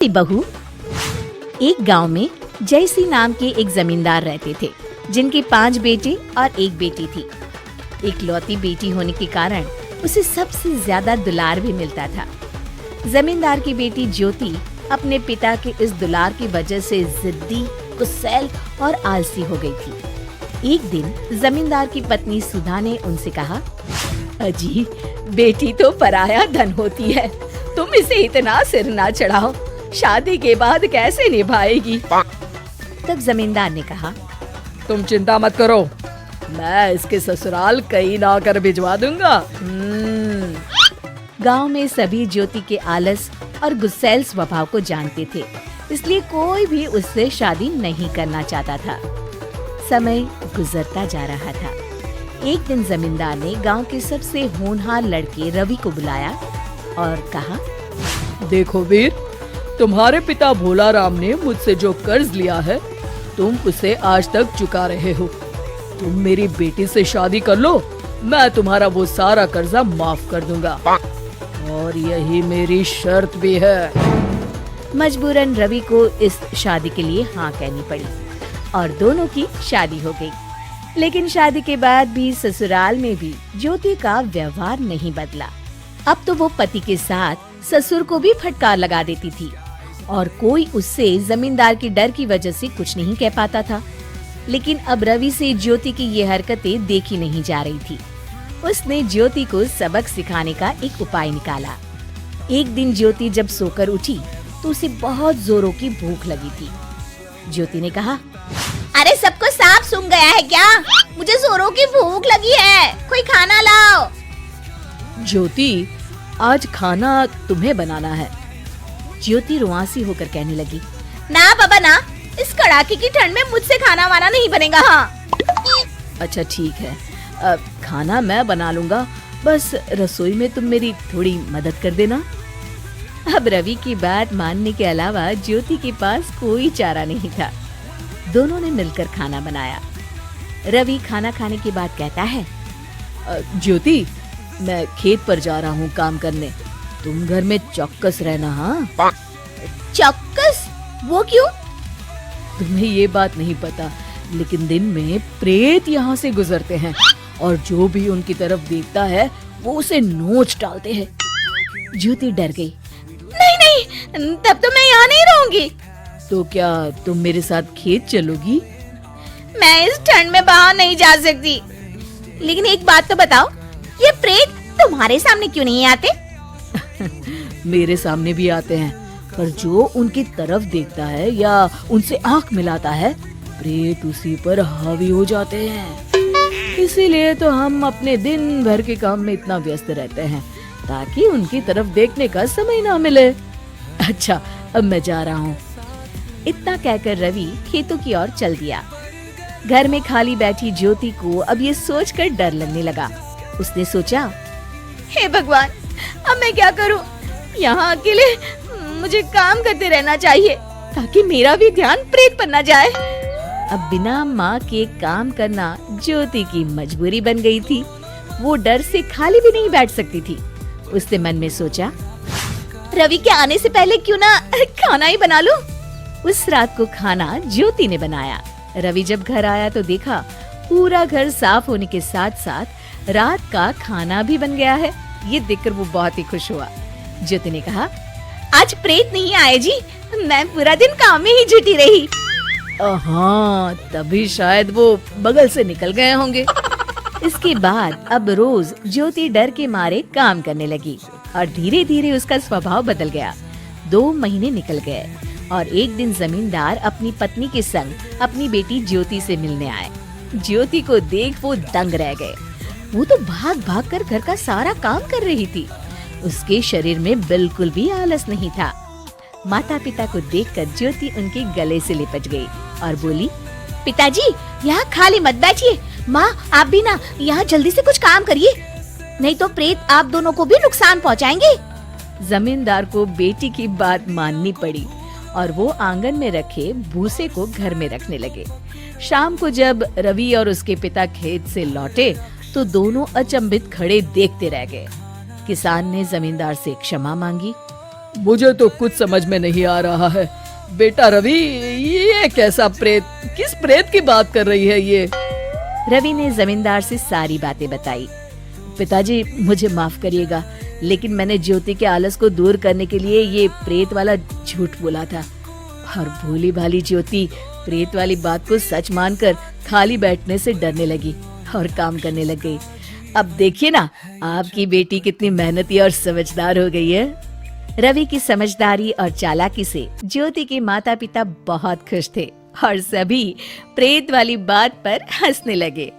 बहू। एक गांव में जयसी नाम के एक जमींदार रहते थे, जिनके 5 बेटे और 1 बेटी थी। इकलौती बेटी होने के कारण उसे सबसे ज्यादा दुलार भी मिलता था। जमींदार की बेटी ज्योति अपने पिता के इस दुलार की वजह से जिद्दी, गुस्सैल और आलसी हो गई थी। एक दिन जमींदार की पत्नी सुधा ने उनसे कहा, अजी, बेटी तो पराया धन होती है, तुम इसे इतना सिर ना चढ़ाओ, शादी के बाद कैसे निभाएगी। तब जमींदार ने कहा, तुम चिंता मत करो, मैं इसके ससुराल कहीं ना कर भिजवा दूंगा। गांव में सभी ज्योति के आलस और गुस्सैल स्वभाव को जानते थे, इसलिए कोई भी उससे शादी नहीं करना चाहता था। समय गुजरता जा रहा था। एक दिन जमींदार ने गांव के सबसे होनहार लड़के रवि को बुलाया और कहा, देखो वीर, तुम्हारे पिता भोला राम ने मुझसे जो कर्ज लिया है, तुम उसे आज तक चुका रहे हो। तुम मेरी बेटी से शादी कर लो, मैं तुम्हारा वो सारा कर्जा माफ कर दूंगा, और यही मेरी शर्त भी है। मजबूरन रवि को इस शादी के लिए हाँ कहनी पड़ी और दोनों की शादी हो गई। लेकिन शादी के बाद भी ससुराल में भी ज्योति का व्यवहार नहीं बदला। अब तो वो पति के साथ ससुर को भी फटकार लगा देती थी और कोई उससे जमींदार की डर की वजह से कुछ नहीं कह पाता था। लेकिन अब रवि से ज्योति की ये हरकतें देखी नहीं जा रही थी। उसने ज्योति को सबक सिखाने का एक उपाय निकाला। एक दिन ज्योति जब सोकर उठी तो उसे बहुत जोरों की भूख लगी थी। ज्योति ने कहा, अरे सबको सांप सूंघ गया है क्या? मुझे जोरों की भूख लगी है, कोई खाना लाओ। ज्योति, आज खाना तुम्हें बनाना है। ज्योति रुआंसी होकर कहने लगी, ना बाबा ना, इस कड़ाके की ठंड में मुझसे खाना वाना नहीं बनेगा। हाँ अच्छा ठीक है, खाना मैं बना लूंगा, बस रसोई में तुम मेरी थोड़ी मदद कर देना। अब रवि की बात मानने के अलावा ज्योति के पास कोई चारा नहीं था। दोनों ने मिलकर खाना बनाया। रवि खाना खाने के बाद कहता है, ज्योति, मैं खेत पर जा रहा हूँ काम करने, तुम घर में चौकस रहना। हाँ, चौकस? वो क्यों? तुम्हें ये बात नहीं पता, लेकिन दिन में प्रेत यहाँ से गुजरते हैं और जो भी उनकी तरफ देखता है वो उसे नोच डालते हैं। ज्योति डर गई। नहीं नहीं, तब तो मैं यहाँ नहीं रहूंगी। तो क्या तुम मेरे साथ खेत चलोगी? मैं इस ठंड में बाहर नहीं जा सकती। लेकिन एक बात तो बताओ, ये प्रेत तुम्हारे सामने क्यों नहीं आते? मेरे सामने भी आते हैं, पर जो उनकी तरफ देखता है या उनसे आंख मिलाता है, प्रेत उसी पर हावी हो जाते हैं। इसीलिए तो हम अपने दिन भर के काम में इतना व्यस्त रहते हैं ताकि उनकी तरफ देखने का समय ना मिले। अच्छा, अब मैं जा रहा हूँ। इतना कहकर रवि खेतों की ओर चल दिया। घर में खाली बैठी ज्योति को अब ये सोचकर डर लगने लगा। उसने सोचा, हे भगवान, अब मैं क्या करूं? यहाँ अकेले मुझे काम करते रहना चाहिए ताकि मेरा भी ध्यान प्रेत पर न जाए। अब बिना माँ के काम करना ज्योति की मजबूरी बन गई थी। वो डर से खाली भी नहीं बैठ सकती थी। उसने मन में सोचा, रवि के आने से पहले क्यों ना खाना ही बना लूं। उस रात को खाना ज्योति ने बनाया। रवि जब घर आया तो देखा पूरा घर साफ होने के साथ साथ रात का खाना भी बन गया है। ये देखकर वो बहुत ही खुश हुआ। ज्योति ने कहा, आज प्रेत नहीं आए जी, मैं पूरा दिन काम में ही जुटी रही। हाँ, तभी शायद वो बगल से निकल गए होंगे। इसके बाद अब रोज ज्योति डर के मारे काम करने लगी और धीरे धीरे उसका स्वभाव बदल गया। 2 महीने निकल गए और एक दिन जमींदार अपनी पत्नी के संग अपनी बेटी ज्योति से मिलने आए। ज्योति को देख वो दंग रह गए। वो तो भाग भाग कर घर का सारा काम कर रही थी। उसके शरीर में बिल्कुल भी आलस नहीं था। माता पिता को देखकर ज्योति उनके गले से लिपट गई और बोली, पिताजी, यहाँ खाली मत बैठिए। माँ, आप भी ना यहाँ जल्दी से कुछ काम करिए, नहीं तो प्रेत आप दोनों को भी नुकसान पहुँचाएंगे। जमींदार को बेटी की बात माननी पड़ी और वो आंगन में रखे भूसे को घर में रखने लगे। शाम को जब रवि और उसके पिता खेत से लौटे तो दोनों अचंभित खड़े देखते रह गए। किसान ने जमींदार से क्षमा मांगी मुझे तो कुछ समझ में नहीं आ रहा है। बेटा रवि, ये कैसा प्रेत, किस प्रेत की बात कर रही है ये? रवि ने जमींदार से सारी बातें बताई। पिताजी मुझे माफ करिएगा, लेकिन मैंने ज्योति के आलस को दूर करने के लिए ये प्रेत वाला झूठ बोला था, और भोली भाली ज्योति प्रेत वाली बात को सच मानकर खाली बैठने से डरने लगी और काम करने लग गई। अब देखिए ना, आपकी बेटी कितनी मेहनती और समझदार हो गई है। रवि की समझदारी और चालाकी से ज्योति के माता पिता बहुत खुश थे और सभी प्रेत वाली बात पर हंसने लगे।